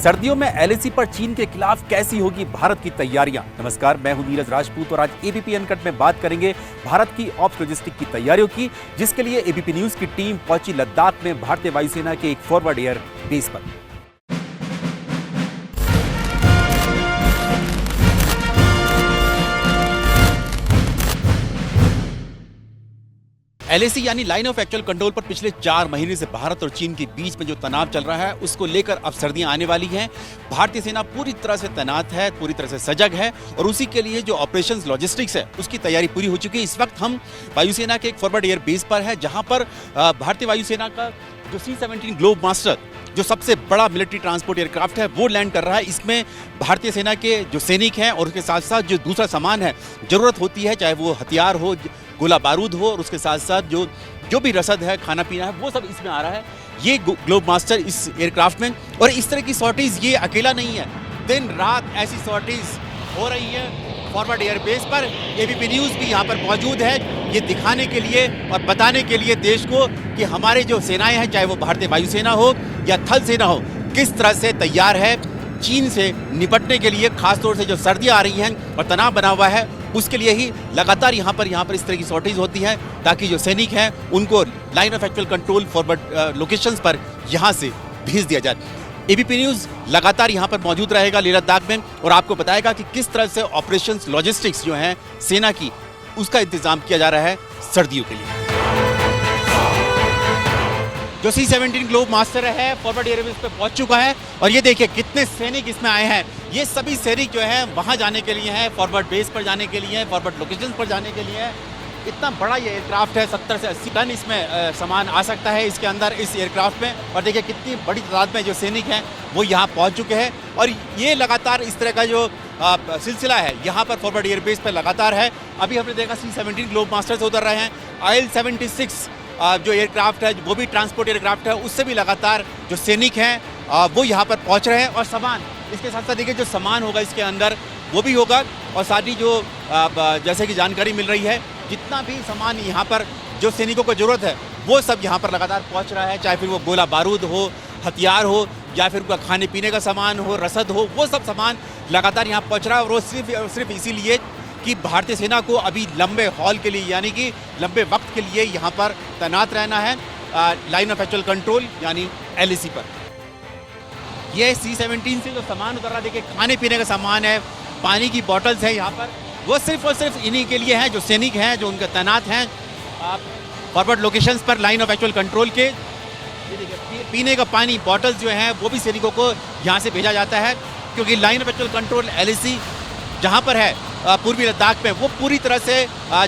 सर्दियों में एलएसी पर चीन के खिलाफ कैसी होगी भारत की तैयारियां। नमस्कार, मैं हूं नीरज राजपूत और आज एबीपी अनकट में बात करेंगे भारत की ऑप्स लॉजिस्टिक की तैयारियों की, जिसके लिए एबीपी न्यूज की टीम पहुंची लद्दाख में भारतीय वायुसेना के एक फॉरवर्ड एयर बेस पर। एलएसी यानी लाइन ऑफ एक्चुअल कंट्रोल पर पिछले 4 महीने से भारत और चीन के बीच में जो तनाव चल रहा है, उसको लेकर अब सर्दियां आने वाली हैं। भारतीय सेना पूरी तरह से तैनात है, पूरी तरह से सजग है और उसी के लिए जो ऑपरेशंस लॉजिस्टिक्स है उसकी तैयारी पूरी हो चुकी है। इस वक्त हम वायुसेना के एक फॉरवर्ड एयर बेस पर है, जहां पर भारतीय वायुसेना का जो C-17 ग्लोब मास्टर जो सबसे बड़ा मिलिट्री ट्रांसपोर्ट एयरक्राफ्ट है वो लैंड कर रहा है। इसमें भारतीय सेना के जो सैनिक हैं और उसके साथ साथ जो दूसरा सामान है जरूरत होती है, चाहे वो हथियार हो, गोला बारूद हो, और उसके साथ साथ जो भी रसद है, खाना पीना है, वो सब इसमें आ रहा है। ये ग्लोब मास्टर इस एयरक्राफ्ट में, और इस तरह की सॉर्टीज ये अकेला नहीं है, दिन रात ऐसी सॉर्टीज हो रही है फॉरवर्ड एयर बेस पर। एबीपी न्यूज़ भी यहाँ पर मौजूद है ये दिखाने के लिए और बताने के लिए देश को कि हमारे जो सेनाएं हैं, चाहे वो भारतीय वायुसेना हो या थल सेना हो, किस तरह से तैयार है चीन से निपटने के लिए। खासतौर से जो सर्दियाँ आ रही हैं और तनाव बना हुआ है, उसके लिए ही लगातार यहाँ पर इस तरह की सॉर्टीज होती है, ताकि जो सैनिक हैं उनको line of actual control forward locations पर यहाँ से भेज दिया जाए। एबीपी न्यूज़ लगातार यहाँ पर मौजूद रहेगा लेह लद्दाख में और आपको बताएगा कि किस तरह से ऑपरेशंस लॉजिस्टिक्स जो हैं सेना की, उसका इंतजाम किया जा रहा है सर्दियों के लिए। जो C-17 ग्लोब मास्टर है फॉरवर्ड एयरबेस पे पहुंच चुका है और ये देखिए कितने सैनिक इसमें आए हैं। ये सभी सैनिक जो है वहां जाने के लिए हैं, फॉरवर्ड बेस पर जाने के लिए, फॉरवर्ड लोकेशन पर जाने के लिए। इतना बड़ा ये एयरक्राफ्ट है, 70 से 80 टन इसमें सामान आ सकता है इसके अंदर, इस एयरक्राफ्ट में। और देखिए कितनी बड़ी तादाद में जो सैनिक हैं वो यहाँ पहुँच चुके हैं और ये लगातार इस तरह का जो सिलसिला है यहाँ पर फॉरवर्ड एयरबेस पर लगातार है। अभी हमने देखा C-17 ग्लोब मास्टर से उतर रहे हैं, IL-76 जो एयरक्राफ्ट है वो भी ट्रांसपोर्ट एयरक्राफ्ट है, उससे भी लगातार जो सैनिक हैं वो यहाँ पर पहुँच रहे हैं। और सामान इसके साथ साथ देखिए जो सामान होगा इसके अंदर वो भी होगा, और साथ ही जो जैसे कि जानकारी मिल रही है जितना भी सामान यहाँ पर जो सैनिकों को ज़रूरत है वो सब यहाँ पर लगातार पहुँच रहा है, चाहे फिर वो गोला बारूद हो, हथियार हो, या फिर उनका खाने पीने का सामान हो, रसद हो, वो सब सामान लगातार यहाँ पहुँच रहा है। और वो सिर्फ इसीलिए कि भारतीय सेना को अभी लंबे हॉल के लिए, यानी कि लंबे वक्त के लिए यहाँ पर तैनात रहना है लाइन ऑफ एक्चुअल कंट्रोल यानी एलएसी पर। ये C-17 से जो सामान उतर रहा है, देखिए खाने पीने का सामान है, पानी की बॉटल्स है यहाँ पर, वो सिर्फ और सिर्फ इन्हीं के लिए हैं जो सैनिक हैं, जो उनके तैनात हैं फॉरवर्ड लोकेशंस पर लाइन ऑफ एक्चुअल कंट्रोल के। ये देखिए पीने का पानी बॉटल्स जो हैं वो भी सैनिकों को यहाँ से भेजा जाता है, क्योंकि line of actual control LAC जहाँ पर है पूर्वी लद्दाख में, वो पूरी तरह से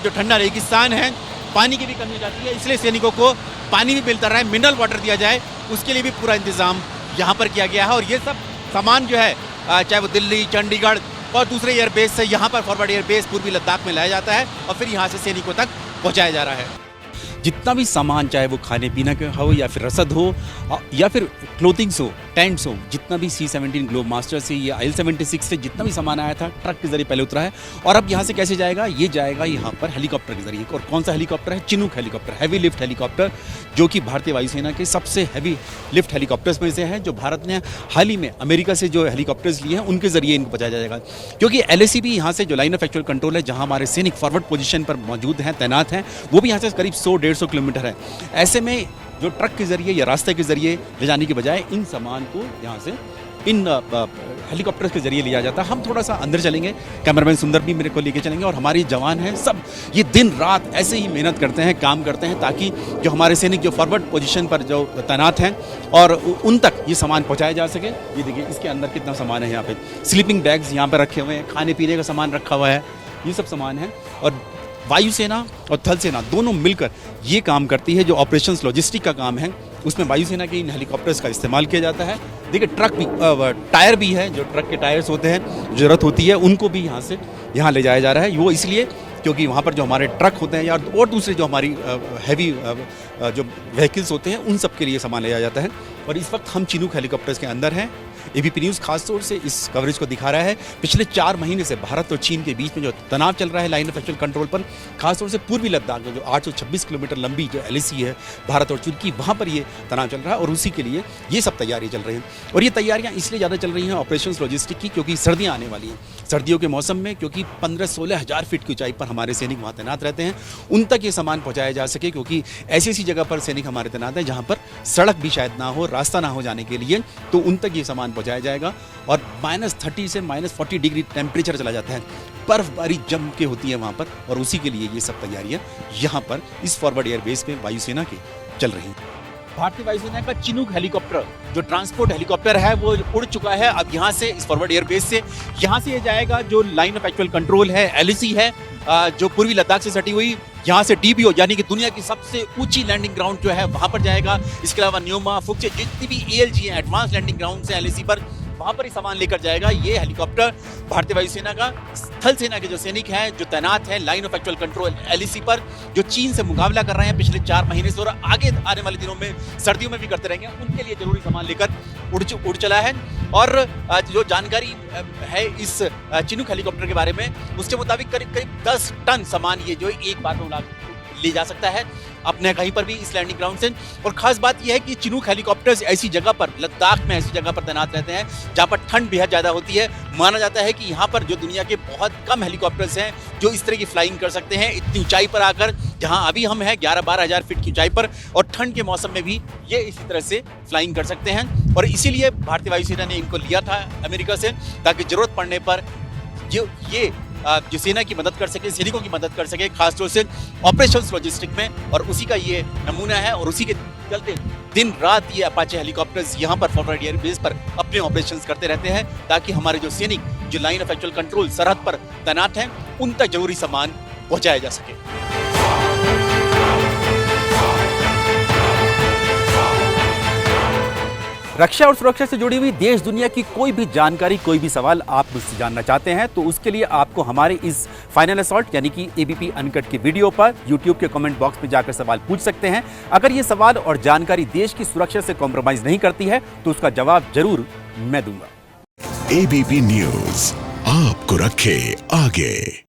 जो ठंडा रेगिस्तान है, पानी की भी कमी हो जाती है, इसलिए सैनिकों को पानी भी मिलता रहा है, मिनरल वाटर दिया जाए, उसके लिए भी पूरा इंतजाम यहाँ पर किया गया है। और ये सब सामान जो है चाहे वो दिल्ली, चंडीगढ़ और दूसरे एयरबेस से यहाँ पर फॉरवर्ड एयरबेस पूर्वी लद्दाख में लाया जाता है और फिर यहाँ से सैनिकों तक पहुँचाया जा रहा है। जितना भी सामान, चाहे वो खाने पीने का हो या फिर रसद हो या फिर क्लोथिंग्स हो, टेंट्स हो, जितना भी C-17 ग्लोब मास्टर से या IL-76 से जितना भी सामान आया था ट्रक के जरिए पहले उतरा है। और अब यहाँ से कैसे जाएगा? ये जाएगा यहाँ पर हेलीकॉप्टर के जरिए। और कौन सा हेलीकॉप्टर है? Chinook helicopter, heavy lift helicopter, जो कि भारतीय वायुसेना के सबसे हैवी लिफ्ट हेलीकॉप्टर्स में से है, जो भारत ने हाल ही में अमेरिका से जो हेलीकॉप्टर्स लिए हैं उनके जरिए इनको पहुँचाया जाएगा। क्योंकि एलएसी भी यहाँ से जो लाइन ऑफ एक्चुअल कंट्रोल है, जहाँ हमारे सैनिक फॉरवर्ड पोजीशन पर मौजूद हैं, तैनात हैं, वो भी यहाँ से करीब 100-150 किलोमीटर है। ऐसे में जो ट्रक के जरिए या रास्ते के जरिए ले जाने की बजाय इन सामान को यहाँ से इन हेलीकॉप्टर्स के जरिए लिया जाता है। हम थोड़ा सा अंदर चलेंगे, कैमरामैन सुंदर भी मेरे को लेके चलेंगे, और हमारे जवान हैं सब ये दिन रात ऐसे ही मेहनत करते हैं, काम करते हैं, ताकि जो हमारे सैनिक जो फॉरवर्ड पोजीशन पर जो तैनात हैं और उन तक ये सामान पहुँचाया जा सके। ये देखिए इसके अंदर कितना सामान है, यहाँ पे स्लीपिंग बैग्स यहाँ पर रखे हुए हैं, खाने पीने का सामान रखा हुआ है, ये सब सामान है। और वायुसेना और थल सेना दोनों मिलकर ये काम करती है, जो ऑपरेशंस लॉजिस्टिक का काम है उसमें वायुसेना के इन हेलीकॉप्टर्स का इस्तेमाल किया जाता है। देखिए ट्रक भी, टायर भी है, जो ट्रक के टायर्स होते हैं, ज़रूरत होती है, उनको भी यहाँ ले जाया जा रहा है। वो इसलिए क्योंकि वहाँ पर जो हमारे ट्रक होते हैं या और दूसरे जो हमारी हैवी जो व्हीकल्स होते हैं, उन सब के लिए सामान ले जाया जाता है। और इस वक्त हम चिनूक हेलीकॉप्टर्स के अंदर हैं एबीपी न्यूज़ खासतौर से इस कवरेज को दिखा रहा है। पिछले 4 महीने से भारत और चीन के बीच में जो तनाव चल रहा है लाइन ऑफ एक्चुअल कंट्रोल पर, खासतौर से पूर्वी लद्दाख में जो 826 किलोमीटर लंबी जो एलएसी है भारत और चीन की, वहाँ पर ये तनाव चल रहा है और उसी के लिए ये सब तैयारियाँ चल रही हैं। और ये तैयारियाँ इसलिए ज़्यादा चल रही हैं ऑपरेशंस लॉजिस्टिक की, क्योंकि सर्दियाँ आने वाली हैं। सर्दियों के मौसम में क्योंकि 15-16 हज़ार फीट की ऊंचाई पर हमारे सैनिक वहाँ तैनात रहते हैं, उन तक ये सामान पहुँचाया जा सके, क्योंकि ऐसी ऐसी जगह पर सैनिक हमारे तैनात हैं जहाँ पर सड़क भी शायद ना हो, रास्ता ना हो जाने के लिए, तो उन तक ये सामान पहुँचाया जाएगा। और -30 से -40 डिग्री टेम्परेचर चला जाता है, बर्फबारी जम के होती है वहाँ पर, और उसी के लिए ये सब तैयारियाँ यहाँ पर इस फॉरवर्ड एयरबेस में वायुसेना की चल रही हैं। भारतीय वायुसेना का चिनूक हेलीकॉप्टर जो ट्रांसपोर्ट हेलीकॉप्टर है वो उड़ चुका है अब यहाँ से, इस फॉरवर्ड एयरबेस से। यहाँ से ये जाएगा जो लाइन ऑफ एक्चुअल कंट्रोल है, एलएसी है, जो पूर्वी लद्दाख से सटी हुई, यहाँ से डीबीओ यानी कि दुनिया की सबसे ऊंची लैंडिंग ग्राउंड जो है वहाँ पर जाएगा। इसके अलावा न्योमा, फुक्चे, जितनी भी एएलजी हैं, एडवांस लैंडिंग ग्राउंड है एलएसी पर, वहाँ पर ही सामान लेकर जाएगा। ये हेलीकॉप्टर भारतीय वायुसेना का थल सेना के जो सैनिक हैं जो तैनात हैं line of actual control LAC पर, जो चीन से मुकाबला कर रहे हैं पिछले 4 महीने से और आगे आने वाले दिनों में सर्दियों में भी करते रहेंगे, उनके लिए जरूरी सामान लेकर उड़ चला है। और जो जानकारी है इस चिनूक हेलीकॉप्टर के बारे में, उसके मुताबिक करीब 10 टन सामान ये जो एक बार में ले जा सकता है अपने कहीं पर भी इस लैंडिंग ग्राउंड से। और खास बात यह है कि चिनूक हेलीकॉप्टर्स ऐसी जगह पर, लद्दाख में ऐसी जगह पर तैनात रहते हैं जहां पर ठंड बेहद ज़्यादा होती है। माना जाता है कि यहाँ पर जो दुनिया के बहुत कम हेलीकॉप्टर्स हैं जो इस तरह की फ्लाइंग कर सकते हैं इतनी ऊंचाई पर आकर, जहाँ अभी हम हैं 11-12 हज़ार फीट की ऊंचाई पर, और ठंड के मौसम में भी ये इसी तरह से फ्लाइंग कर सकते हैं। और इसीलिए भारतीय वायुसेना ने इनको लिया था अमेरिका से, ताकि जरूरत पड़ने पर ये जो सेना की मदद कर सके, सैनिकों की मदद कर सके, खासतौर से ऑपरेशंस लॉजिस्टिक में। और उसी का ये नमूना है और उसी के चलते दिन रात ये अपाचे हेलीकॉप्टर्स यहाँ पर फॉरवर्ड एयरबेस पर अपने ऑपरेशंस करते रहते हैं, ताकि हमारे जो सैनिक जो लाइन ऑफ एक्चुअल कंट्रोल सरहद पर तैनात हैं उन तक जरूरी सामान पहुँचाया जा सके। रक्षा और सुरक्षा से जुड़ी हुई देश दुनिया की कोई भी जानकारी, कोई भी सवाल आप मुझसे जानना चाहते हैं तो उसके लिए आपको हमारे इस फाइनल असॉल्ट यानी कि एबीपी अनकट की वीडियो पर यूट्यूब के कमेंट बॉक्स में जाकर सवाल पूछ सकते हैं। अगर ये सवाल और जानकारी देश की सुरक्षा से कॉम्प्रोमाइज नहीं करती है तो उसका जवाब जरूर मैं दूंगा। एबीपी न्यूज़ आपको रखे आगे।